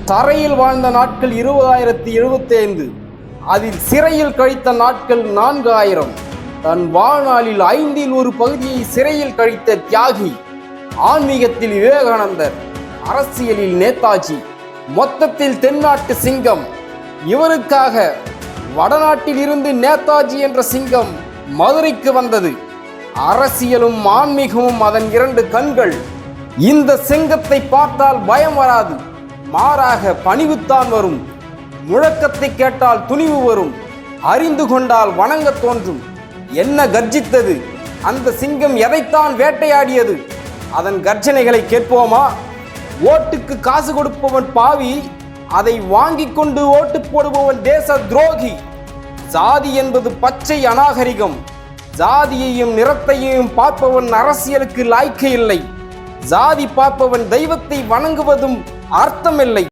தரையில் வாழ்ந்த நாட்கள் 20,075, அதில் சிறையில் கழித்த நாட்கள் 4,000. தன் வாழ்நாளில் 1/5 பகுதியை சிறையில் கழித்த தியாகி. ஆன்மீகத்தில் விவேகானந்தர், அரசியலில் நேதாஜி, மொத்தத்தில் தென்னாட்டு சிங்கம். இவருக்காக வடநாட்டில் இருந்து நேதாஜி என்ற சிங்கம் மதுரைக்கு வந்தது. அரசியலும் ஆன்மீகமும் அதன் 2 கண்கள். இந்த சிங்கத்தை பார்த்தால் பயம் வராது, மாறாக பணிவுத்தான் வரும். முழக்கத்தை கேட்டால் துணிவு வரும், அறிந்து கொண்டால் வணங்க தோன்றும். என்ன கர்ஜித்தது? அந்த சிங்கம் எதைத்தான் வேட்டையாடியது? அதன் கர்ஜனைகளை கேட்போமா? ஓட்டுக்கு காசு கொடுப்பவன் பாவி, அதை வாங்கி கொண்டு ஓட்டு போடுபவன் தேச துரோகி. ஜாதி என்பது பச்சை அநாகரிகம். ஜாதியையும் நிறத்தையும் பார்ப்பவன் அரசியலுக்கு லாய்க்கு இல்லை. ஜாதி பார்ப்பவன் தெய்வத்தை வணங்குவதும் அர்த்தமில்லை.